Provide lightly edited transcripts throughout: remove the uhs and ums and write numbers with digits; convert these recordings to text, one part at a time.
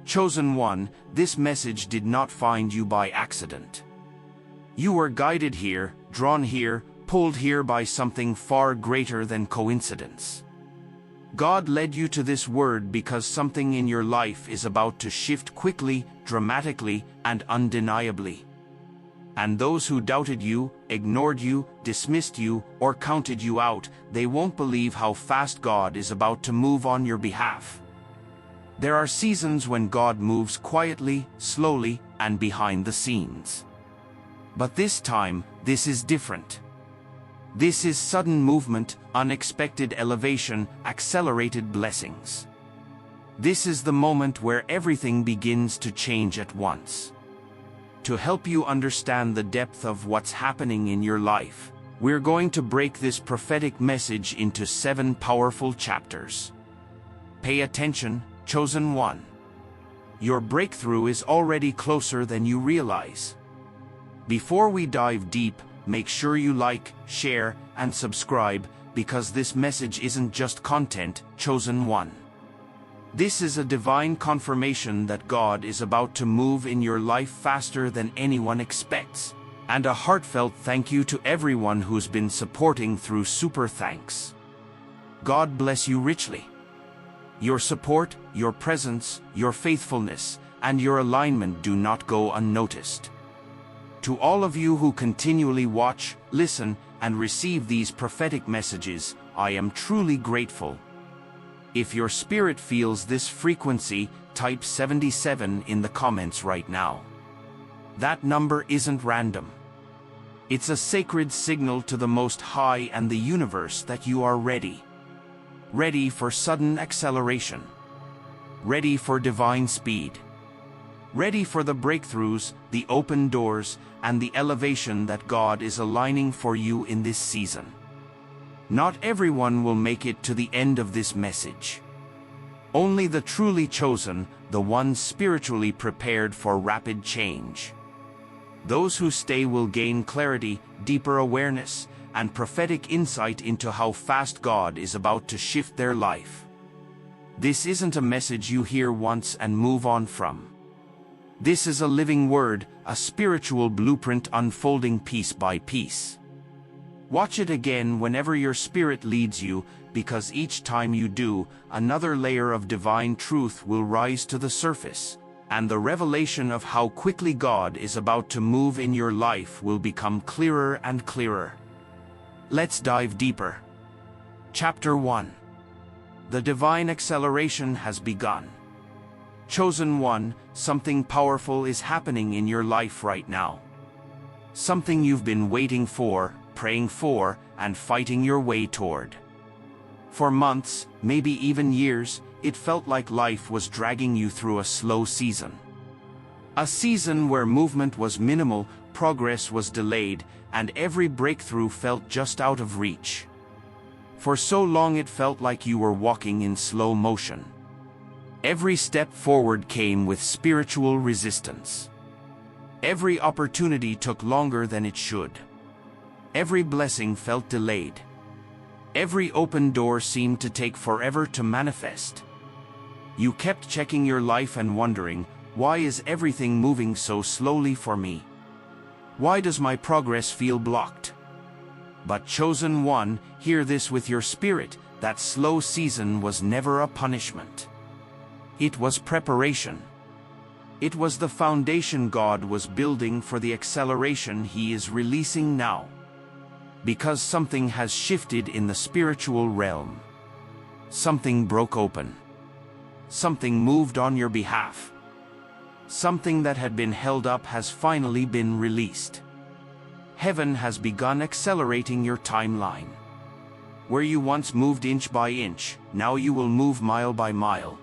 Chosen one, this message did not find you by accident. You were guided here, drawn here, pulled here by something far greater than coincidence. God led you to this word because something in your life is about to shift quickly, dramatically, and undeniably. And those who doubted you, ignored you, dismissed you, or counted you out, they won't believe how fast God is about to move on your behalf. There are seasons when God moves quietly, slowly, and behind the scenes. But this time, this is different. This is sudden movement, unexpected elevation, accelerated blessings. This is the moment where everything begins to change at once. To help you understand the depth of what's happening in your life, we're going to break this prophetic message into 7 powerful chapters. Pay attention, chosen one. Your breakthrough is already closer than you realize. Before we dive deep, make sure you like, share, and subscribe, because this message isn't just content, chosen one. This is a divine confirmation that God is about to move in your life faster than anyone expects. And a heartfelt thank you to everyone who's been supporting through super thanks. God bless you richly. Your support, your presence, your faithfulness, and your alignment do not go unnoticed. To all of you who continually watch, listen, and receive these prophetic messages, I am truly grateful. If your spirit feels this frequency, type 77 in the comments right now. That number isn't random. It's a sacred signal to the Most High and the universe that you are ready. Ready for sudden acceleration. Ready for divine speed. Ready for the breakthroughs, the open doors, and the elevation that God is aligning for you in this season. Not everyone will make it to the end of this message. Only the truly chosen, the ones spiritually prepared for rapid change. Those who stay will gain clarity, deeper awareness, and prophetic insight into how fast God is about to shift their life. This isn't a message you hear once and move on from. This is a living word, a spiritual blueprint unfolding piece by piece. Watch it again whenever your spirit leads you, because each time you do, another layer of divine truth will rise to the surface, and the revelation of how quickly God is about to move in your life will become clearer and clearer. Let's dive deeper. Chapter 1. The divine acceleration has begun. Chosen one, something powerful is happening in your life right now. Something you've been waiting for, praying for, and fighting your way toward. For months, maybe even years, it felt like life was dragging you through a slow season. A season where movement was minimal, progress was delayed, and every breakthrough felt just out of reach. For so long it felt like you were walking in slow motion. Every step forward came with spiritual resistance. Every opportunity took longer than it should. Every blessing felt delayed. Every open door seemed to take forever to manifest. You kept checking your life and wondering, why is everything moving so slowly for me? Why does my progress feel blocked? But chosen one, hear this with your spirit, that slow season was never a punishment. It was preparation. It was the foundation God was building for the acceleration He is releasing now. Because something has shifted in the spiritual realm. Something broke open. Something moved on your behalf. Something that had been held up has finally been released. Heaven has begun accelerating your timeline. Where you once moved inch by inch, now you will move mile by mile.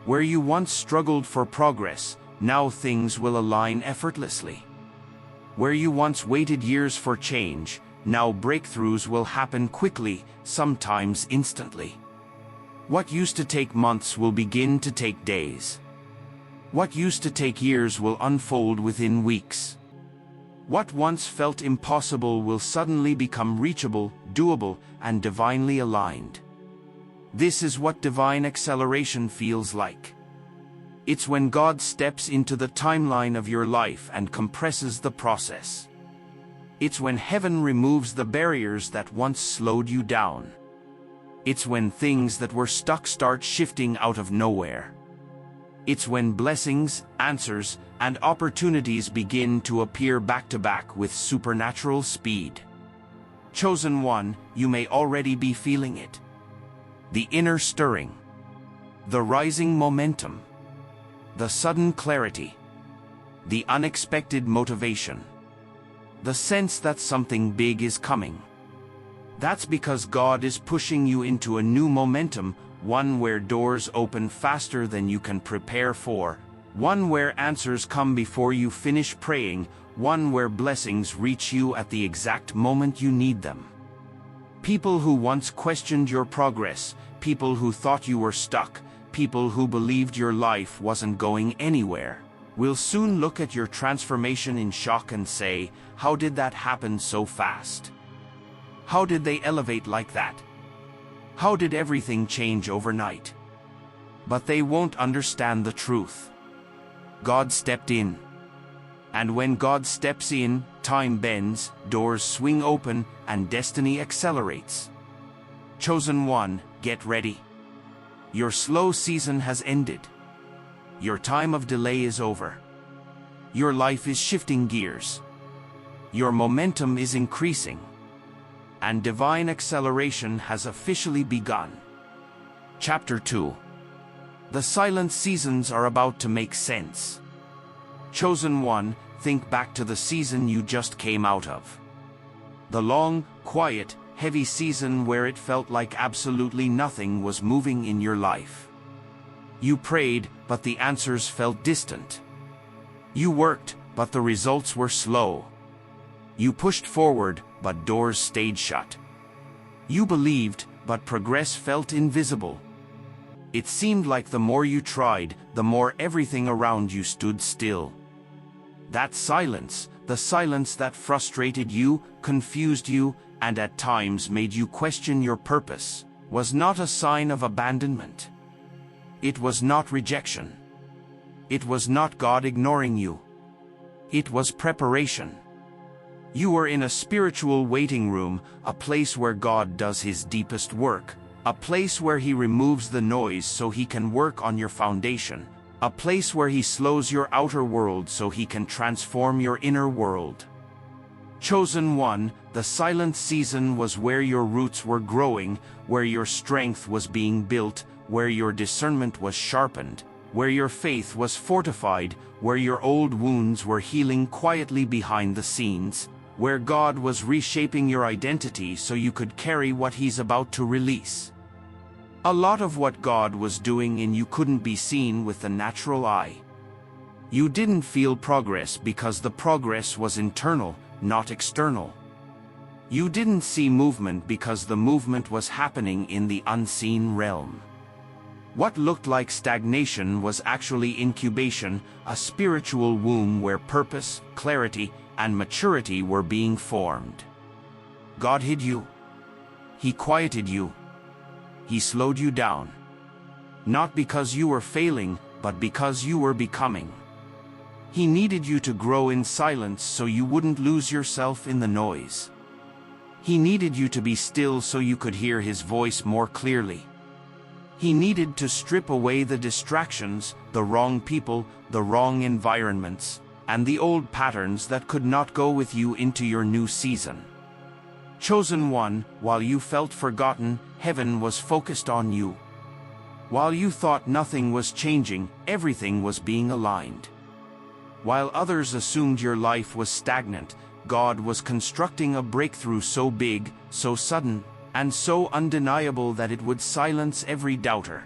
Where you once struggled for progress, now things will align effortlessly. Where you once waited years for change, now breakthroughs will happen quickly, sometimes instantly. What used to take months will begin to take days. What used to take years will unfold within weeks. What once felt impossible will suddenly become reachable, doable, and divinely aligned. This is what divine acceleration feels like. It's when God steps into the timeline of your life and compresses the process. It's when heaven removes the barriers that once slowed you down. It's when things that were stuck start shifting out of nowhere. It's when blessings, answers, and opportunities begin to appear back to back with supernatural speed. Chosen one, you may already be feeling it. The inner stirring. The rising momentum. The sudden clarity. The unexpected motivation. The sense that something big is coming. That's because God is pushing you into a new momentum, one where doors open faster than you can prepare for, one where answers come before you finish praying, one where blessings reach you at the exact moment you need them. People who once questioned your progress, people who thought you were stuck, people who believed your life wasn't going anywhere, will soon look at your transformation in shock and say, "How did that happen so fast? How did they elevate like that? How did everything change overnight?" But they won't understand the truth. God stepped in. And when God steps in, time bends, doors swing open, and destiny accelerates. Chosen one, get ready. Your slow season has ended. Your time of delay is over. Your life is shifting gears. Your momentum is increasing. And divine acceleration has officially begun. Chapter 2. The silent seasons are about to make sense. Chosen one, think back to the season you just came out of. The long, quiet, heavy season where it felt like absolutely nothing was moving in your life. You prayed, but the answers felt distant. You worked, but the results were slow. You pushed forward, but doors stayed shut. You believed, but progress felt invisible. It seemed like the more you tried, the more everything around you stood still. That silence, the silence that frustrated you, confused you, and at times made you question your purpose, was not a sign of abandonment. It was not rejection. It was not God ignoring you. It was preparation. You were in a spiritual waiting room, a place where God does his deepest work, a place where he removes the noise so he can work on your foundation, a place where he slows your outer world so he can transform your inner world. Chosen one, the silent season was where your roots were growing, where your strength was being built, where your discernment was sharpened, where your faith was fortified, where your old wounds were healing quietly behind the scenes, where God was reshaping your identity so you could carry what he's about to release. A lot of what God was doing in you couldn't be seen with the natural eye. You didn't feel progress because the progress was internal, not external. You didn't see movement because the movement was happening in the unseen realm. What looked like stagnation was actually incubation, a spiritual womb where purpose, clarity, and maturity were being formed. God hid you. He quieted you. He slowed you down. Not because you were failing, but because you were becoming. He needed you to grow in silence so you wouldn't lose yourself in the noise. He needed you to be still so you could hear his voice more clearly. He needed to strip away the distractions, the wrong people, the wrong environments, and the old patterns that could not go with you into your new season. Chosen one, while you felt forgotten, heaven was focused on you. While you thought nothing was changing, everything was being aligned. While others assumed your life was stagnant, God was constructing a breakthrough so big, so sudden, and so undeniable that it would silence every doubter.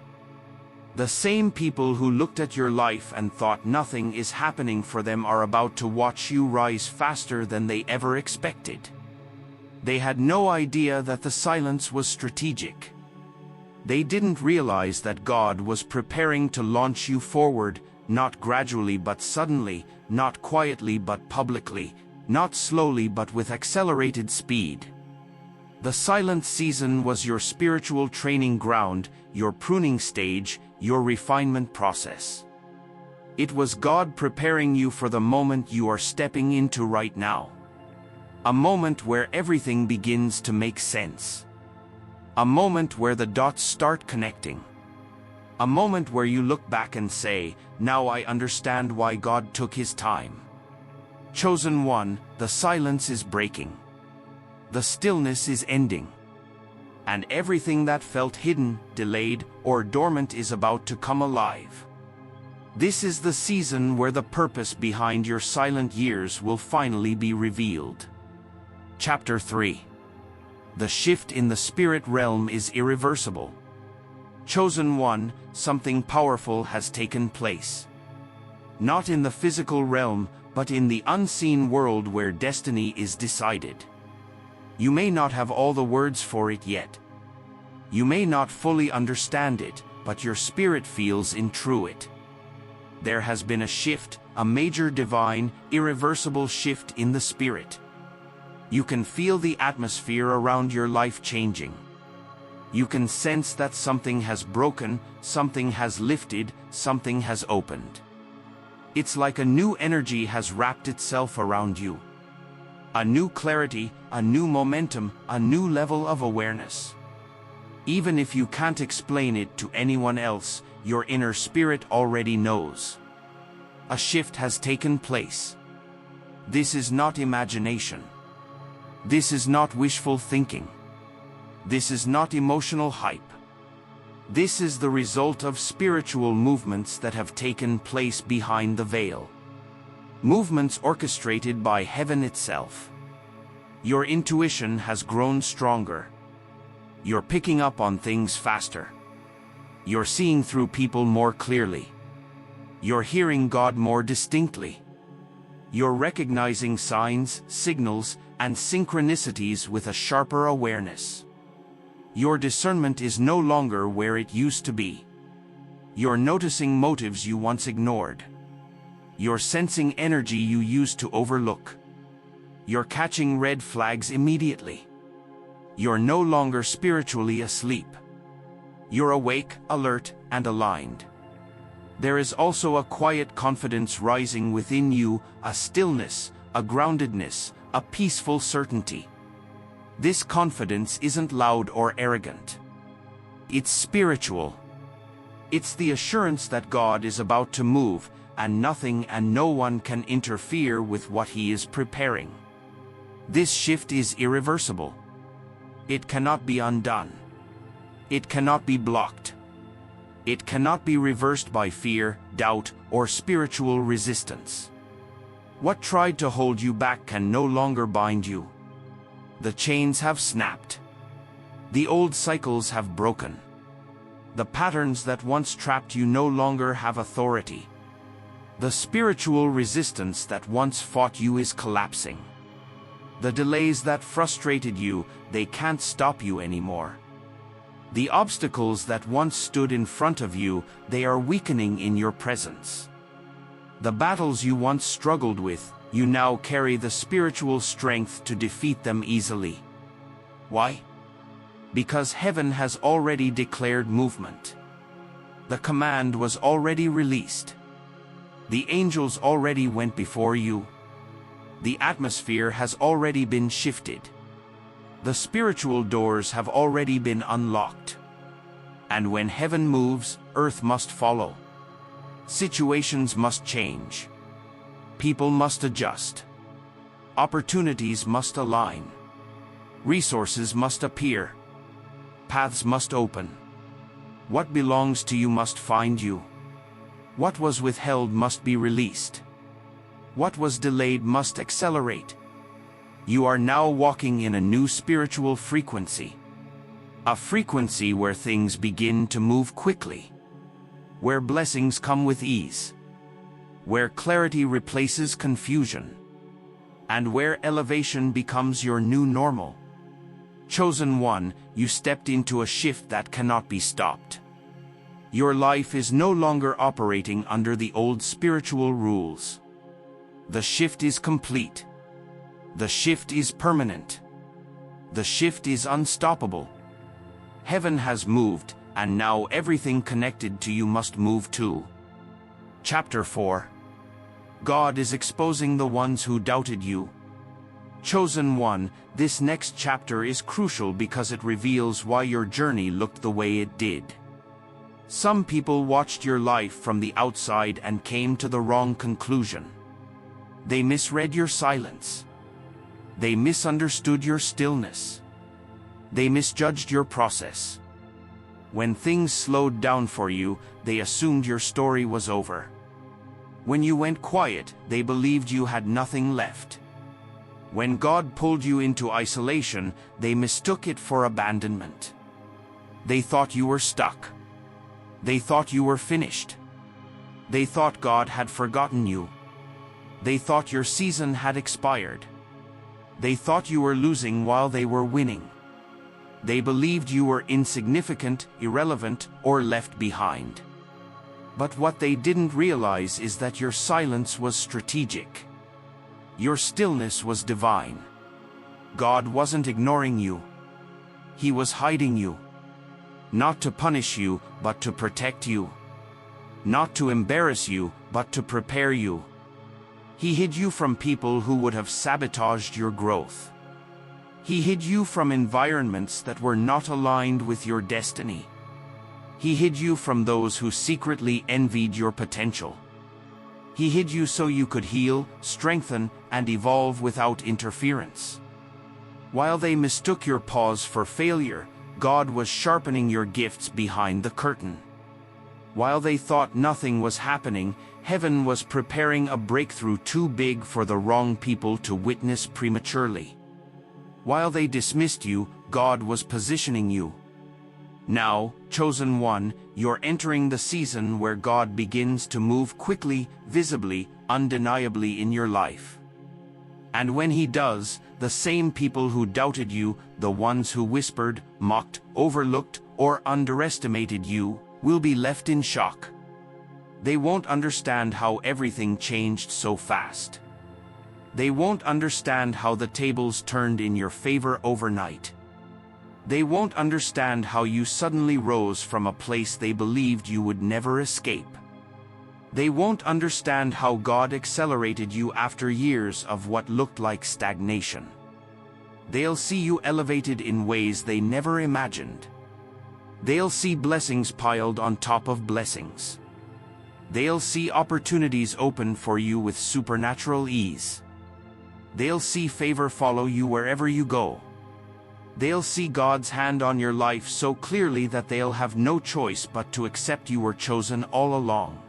The same people who looked at your life and thought nothing is happening for them are about to watch you rise faster than they ever expected. They had no idea that the silence was strategic. They didn't realize that God was preparing to launch you forward, not gradually but suddenly, not quietly but publicly, not slowly but with accelerated speed. The silent season was your spiritual training ground, your pruning stage, your refinement process. It was God preparing you for the moment you are stepping into right now. A moment where everything begins to make sense. A moment where the dots start connecting. A moment where you look back and say, "Now I understand why God took his time." Chosen one, the silence is breaking. The stillness is ending. And everything that felt hidden, delayed, or dormant is about to come alive. This is the season where the purpose behind your silent years will finally be revealed. Chapter 3. The shift in the spirit realm is irreversible. Chosen one, something powerful has taken place. Not in the physical realm, but in the unseen world where destiny is decided. You may not have all the words for it yet. You may not fully understand it, but your spirit feels into it. There has been a shift, a major divine, irreversible shift in the spirit. You can feel the atmosphere around your life changing. You can sense that something has broken, something has lifted, something has opened. It's like a new energy has wrapped itself around you. A new clarity, a new momentum, a new level of awareness. Even if you can't explain it to anyone else, your inner spirit already knows. A shift has taken place. This is not imagination. This is not wishful thinking. This is not emotional hype. This is the result of spiritual movements that have taken place behind the veil. Movements orchestrated by heaven itself. Your intuition has grown stronger. You're picking up on things faster. You're seeing through people more clearly. You're hearing God more distinctly. You're recognizing signs, signals, and synchronicities with a sharper awareness. Your discernment is no longer where it used to be. You're noticing motives you once ignored. You're sensing energy you used to overlook. You're catching red flags immediately. You're no longer spiritually asleep. You're awake, alert, and aligned. There is also a quiet confidence rising within you, a stillness, a groundedness, a peaceful certainty. This confidence isn't loud or arrogant. It's spiritual. It's the assurance that God is about to move, and nothing and no one can interfere with what he is preparing. This shift is irreversible. It cannot be undone. It cannot be blocked. It cannot be reversed by fear, doubt, or spiritual resistance. What tried to hold you back can no longer bind you. The chains have snapped. The old cycles have broken. The patterns that once trapped you no longer have authority. The spiritual resistance that once fought you is collapsing. The delays that frustrated you, they can't stop you anymore. The obstacles that once stood in front of you, they are weakening in your presence. The battles you once struggled with, you now carry the spiritual strength to defeat them easily. Why? Because heaven has already declared movement. The command was already released. The angels already went before you. The atmosphere has already been shifted. The spiritual doors have already been unlocked. And when heaven moves, earth must follow. Situations must change. People must adjust. Opportunities must align. Resources must appear. Paths must open. What belongs to you must find you. What was withheld must be released. What was delayed must accelerate. You are now walking in a new spiritual frequency. A frequency where things begin to move quickly. Where blessings come with ease. Where clarity replaces confusion. And where elevation becomes your new normal. Chosen one, you stepped into a shift that cannot be stopped. Your life is no longer operating under the old spiritual rules. The shift is complete. The shift is permanent. The shift is unstoppable. Heaven has moved, and now everything connected to you must move too. Chapter 4. God is exposing the ones who doubted you. Chosen one, this next chapter is crucial because it reveals why your journey looked the way it did. Some people watched your life from the outside and came to the wrong conclusion. They misread your silence. They misunderstood your stillness. They misjudged your process. When things slowed down for you, they assumed your story was over. When you went quiet, they believed you had nothing left. When God pulled you into isolation, they mistook it for abandonment. They thought you were stuck. They thought you were finished. They thought God had forgotten you. They thought your season had expired. They thought you were losing while they were winning. They believed you were insignificant, irrelevant, or left behind. But what they didn't realize is that your silence was strategic. Your stillness was divine. God wasn't ignoring you. He was hiding you. Not to punish you, but to protect you. Not to embarrass you, but to prepare you. He hid you from people who would have sabotaged your growth. He hid you from environments that were not aligned with your destiny. He hid you from those who secretly envied your potential. He hid you so you could heal, strengthen, and evolve without interference. While they mistook your pause for failure, God was sharpening your gifts behind the curtain. While they thought nothing was happening, heaven was preparing a breakthrough too big for the wrong people to witness prematurely. While they dismissed you, God was positioning you. Now, chosen one, you're entering the season where God begins to move quickly, visibly, undeniably in your life. And when He does, the same people who doubted you, the ones who whispered, mocked, overlooked, or underestimated you, will be left in shock. They won't understand how everything changed so fast. They won't understand how the tables turned in your favor overnight. They won't understand how you suddenly rose from a place they believed you would never escape. They won't understand how God accelerated you after years of what looked like stagnation. They'll see you elevated in ways they never imagined. They'll see blessings piled on top of blessings. They'll see opportunities open for you with supernatural ease. They'll see favor follow you wherever you go. They'll see God's hand on your life so clearly that they'll have no choice but to accept you were chosen all along.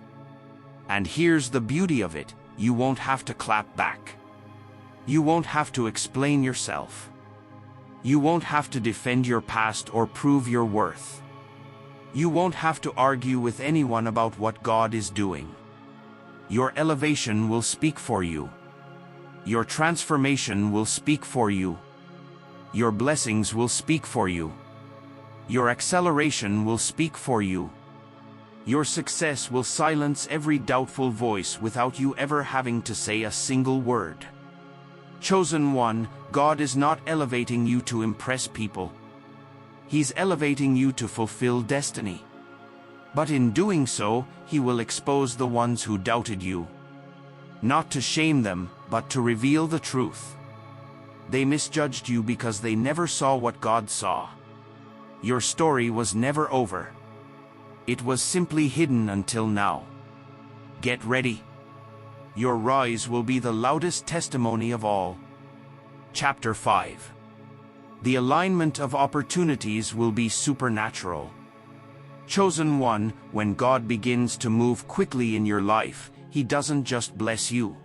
And here's the beauty of it, you won't have to clap back. You won't have to explain yourself. You won't have to defend your past or prove your worth. You won't have to argue with anyone about what God is doing. Your elevation will speak for you. Your transformation will speak for you. Your blessings will speak for you. Your acceleration will speak for you. Your success will silence every doubtful voice without you ever having to say a single word. Chosen one, God is not elevating you to impress people. He's elevating you to fulfill destiny. But in doing so, He will expose the ones who doubted you. Not to shame them, but to reveal the truth. They misjudged you because they never saw what God saw. Your story was never over. It was simply hidden until now. Get ready. Your rise will be the loudest testimony of all. Chapter 5. The alignment of opportunities will be supernatural. Chosen one, when God begins to move quickly in your life, He doesn't just bless you.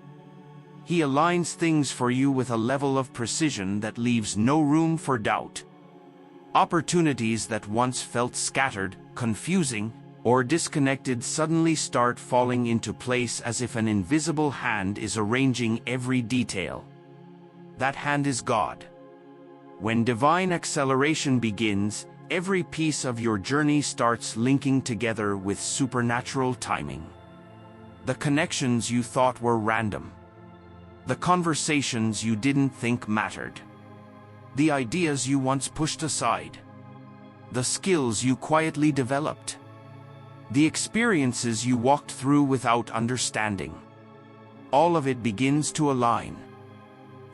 He aligns things for you with a level of precision that leaves no room for doubt. Opportunities that once felt scattered, confusing, or disconnected suddenly start falling into place as if an invisible hand is arranging every detail. That hand is God. When divine acceleration begins, every piece of your journey starts linking together with supernatural timing. The connections you thought were random. The conversations you didn't think mattered. The ideas you once pushed aside. The skills you quietly developed. The experiences you walked through without understanding. All of it begins to align.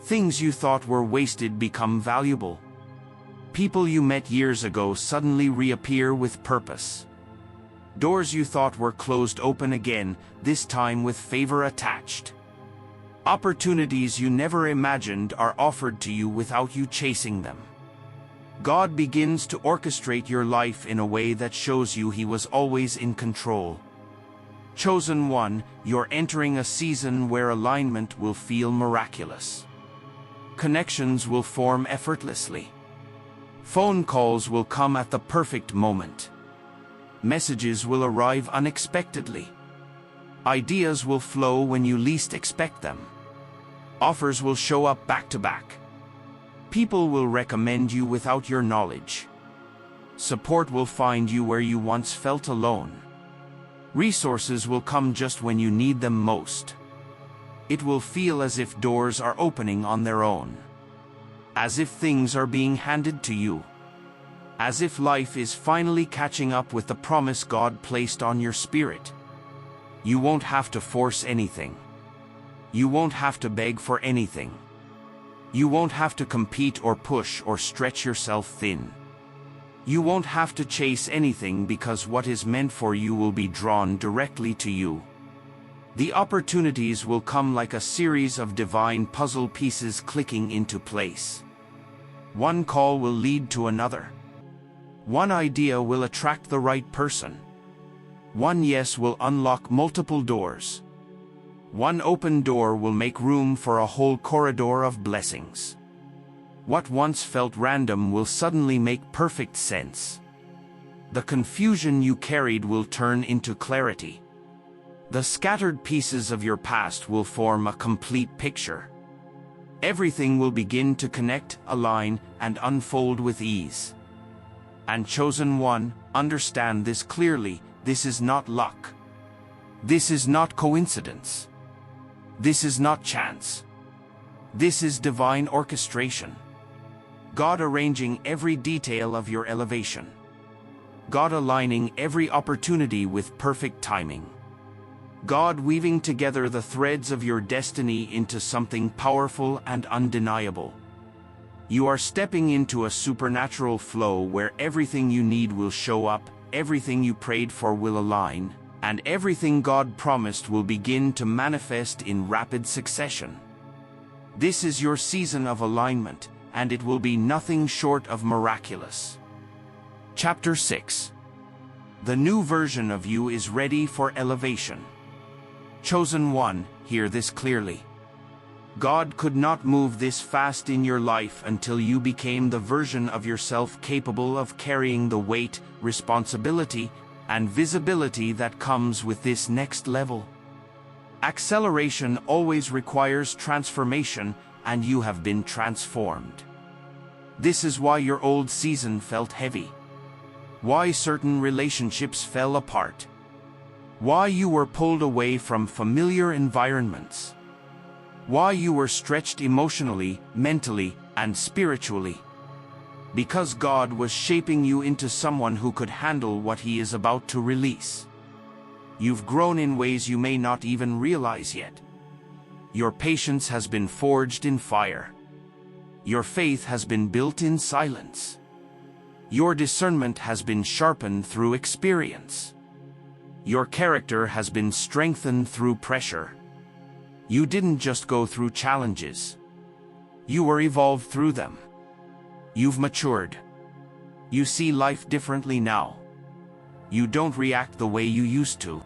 Things you thought were wasted become valuable. People you met years ago suddenly reappear with purpose. Doors you thought were closed open again, this time with favor attached. Opportunities you never imagined are offered to you without you chasing them. God begins to orchestrate your life in a way that shows you He was always in control. Chosen one, you're entering a season where alignment will feel miraculous. Connections will form effortlessly. Phone calls will come at the perfect moment. Messages will arrive unexpectedly. Ideas will flow when you least expect them. Offers will show up back to back. People will recommend you without your knowledge. Support will find you where you once felt alone. Resources will come just when you need them most. It will feel as if doors are opening on their own. As if things are being handed to you. As if life is finally catching up with the promise God placed on your spirit. You won't have to force anything. You won't have to beg for anything. You won't have to compete or push or stretch yourself thin. You won't have to chase anything because what is meant for you will be drawn directly to you. The opportunities will come like a series of divine puzzle pieces clicking into place. One call will lead to another. One idea will attract the right person. One yes will unlock multiple doors. One open door will make room for a whole corridor of blessings. What once felt random will suddenly make perfect sense. The confusion you carried will turn into clarity. The scattered pieces of your past will form a complete picture. Everything will begin to connect, align, and unfold with ease. And chosen one, understand this clearly, this is not luck. This is not coincidence. This is not chance. This is divine orchestration. God arranging every detail of your elevation. God aligning every opportunity with perfect timing. God weaving together the threads of your destiny into something powerful and undeniable. You are stepping into a supernatural flow where everything you need will show up, everything you prayed for will align, and everything God promised will begin to manifest in rapid succession. This is your season of alignment, and it will be nothing short of miraculous. Chapter 6. The new version of you is ready for elevation. Chosen one, hear this clearly. God could not move this fast in your life until you became the version of yourself capable of carrying the weight, responsibility, and visibility that comes with this next level. Acceleration always requires transformation, and you have been transformed. This is why your old season felt heavy. Why certain relationships fell apart. Why you were pulled away from familiar environments. Why you were stretched emotionally, mentally, and spiritually. Because God was shaping you into someone who could handle what He is about to release. You've grown in ways you may not even realize yet. Your patience has been forged in fire. Your faith has been built in silence. Your discernment has been sharpened through experience. Your character has been strengthened through pressure. You didn't just go through challenges. You were evolved through them. You've matured. You see life differently now. You don't react the way you used to.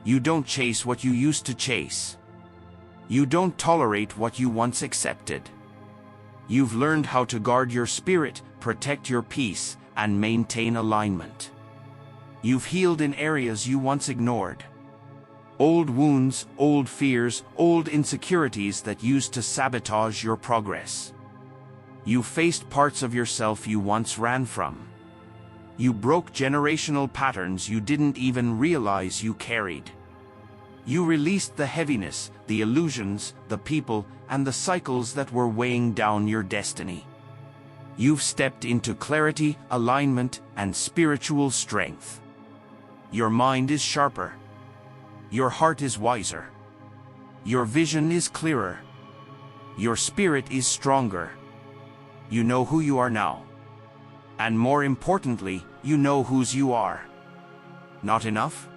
You don't chase what you used to chase. You don't tolerate what you once accepted. You've learned how to guard your spirit, protect your peace, and maintain alignment. You've healed in areas you once ignored. Old wounds, old fears, old insecurities that used to sabotage your progress. You faced parts of yourself you once ran from. You broke generational patterns you didn't even realize you carried. You released the heaviness, the illusions, the people, and the cycles that were weighing down your destiny. You've stepped into clarity, alignment, and spiritual strength. Your mind is sharper. Your heart is wiser. Your vision is clearer. Your spirit is stronger. You know who you are now. And more importantly, you know whose you are. Not enough?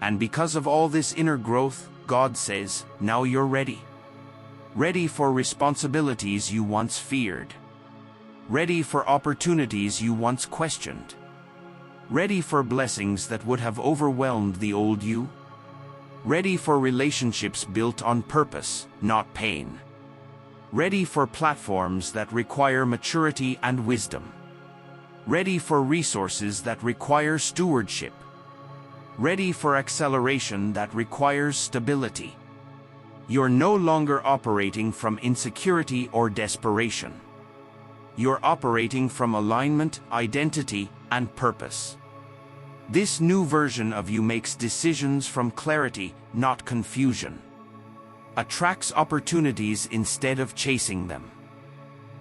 And because of all this inner growth, God says, now you're ready. Ready for responsibilities you once feared. Ready for opportunities you once questioned. Ready for blessings that would have overwhelmed the old you. Ready for relationships built on purpose, not pain. Ready for platforms that require maturity and wisdom. Ready for resources that require stewardship. Ready for acceleration that requires stability. You're no longer operating from insecurity or desperation. You're operating from alignment, identity, and purpose. This new version of you makes decisions from clarity, not confusion. Attracts opportunities instead of chasing them.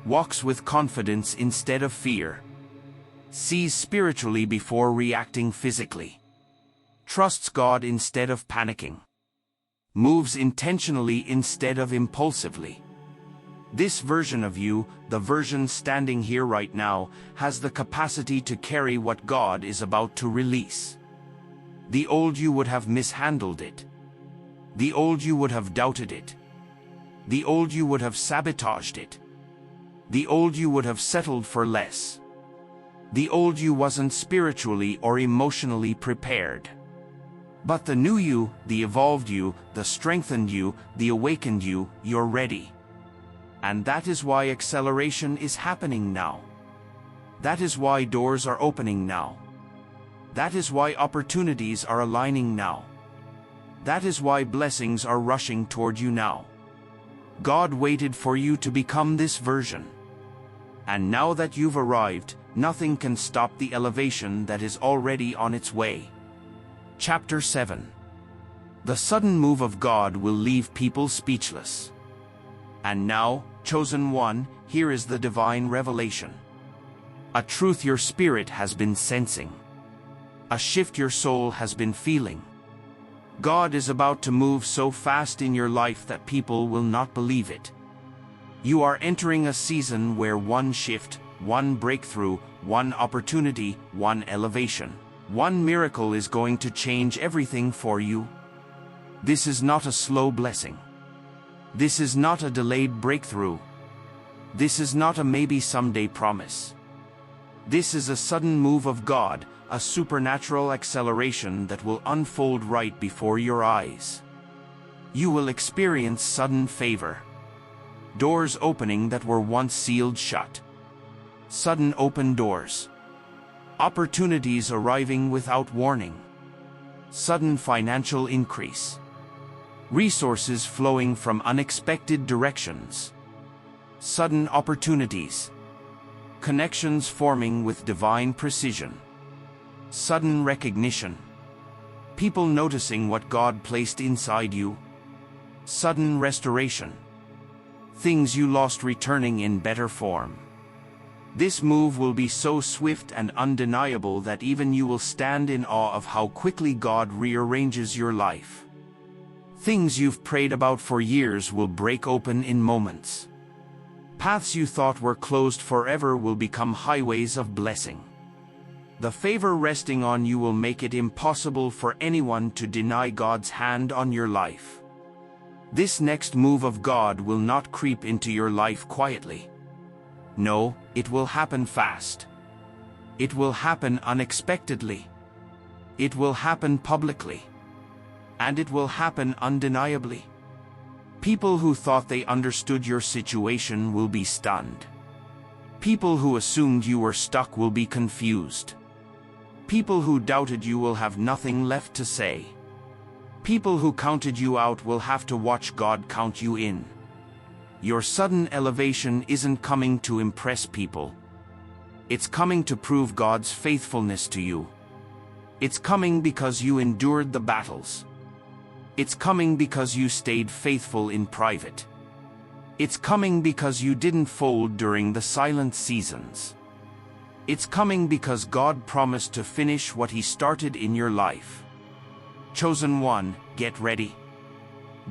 Walks with confidence instead of fear. Sees spiritually before reacting physically. Trusts God instead of panicking. Moves intentionally instead of impulsively. This version of you, the version standing here right now, has the capacity to carry what God is about to release. The old you would have mishandled it. The old you would have doubted it. The old you would have sabotaged it. The old you would have settled for less. The old you wasn't spiritually or emotionally prepared. But the new you, the evolved you, the strengthened you, the awakened you, you're ready. And that is why acceleration is happening now. That is why doors are opening now. That is why opportunities are aligning now. That is why blessings are rushing toward you now. God waited for you to become this version. And now that you've arrived, nothing can stop the elevation that is already on its way. Chapter 7. The sudden move of God will leave people speechless. And now, chosen one, here is the divine revelation. A truth your spirit has been sensing. A shift your soul has been feeling. God is about to move so fast in your life that people will not believe it. You are entering a season where one shift, one breakthrough, one opportunity, one elevation, one miracle is going to change everything for you. This is not a slow blessing. This is not a delayed breakthrough. This is not a maybe someday promise. This is a sudden move of God, a supernatural acceleration that will unfold right before your eyes. You will experience sudden favor. Doors opening that were once sealed shut. Sudden open doors. Opportunities arriving without warning. Sudden financial increase. Resources flowing from unexpected directions. Sudden opportunities. Connections forming with divine precision. Sudden recognition. People noticing what God placed inside you. Sudden restoration. Things you lost returning in better form. This move will be so swift and undeniable that even you will stand in awe of how quickly God rearranges your life. Things you've prayed about for years will break open in moments. Paths you thought were closed forever will become highways of blessing. The favor resting on you will make it impossible for anyone to deny God's hand on your life. This next move of God will not creep into your life quietly. No, it will happen fast. It will happen unexpectedly. It will happen publicly. And it will happen undeniably. People who thought they understood your situation will be stunned. People who assumed you were stuck will be confused. People who doubted you will have nothing left to say. People who counted you out will have to watch God count you in. Your sudden elevation isn't coming to impress people. It's coming to prove God's faithfulness to you. It's coming because you endured the battles. It's coming because you stayed faithful in private. It's coming because you didn't fold during the silent seasons. It's coming because God promised to finish what He started in your life. Chosen one, get ready.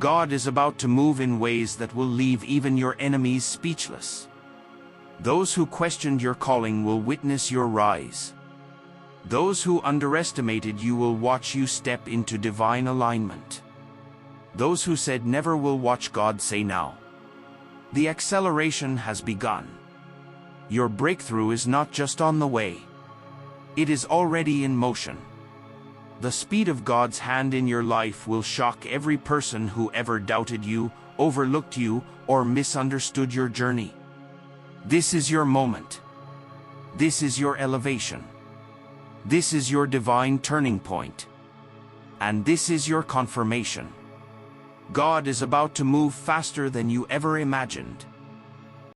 God is about to move in ways that will leave even your enemies speechless. Those who questioned your calling will witness your rise. Those who underestimated you will watch you step into divine alignment. Those who said never will watch God say now. The acceleration has begun. Your breakthrough is not just on the way. It is already in motion. The speed of God's hand in your life will shock every person who ever doubted you, overlooked you, or misunderstood your journey. This is your moment. This is your elevation. This is your divine turning point. And this is your confirmation. God is about to move faster than you ever imagined.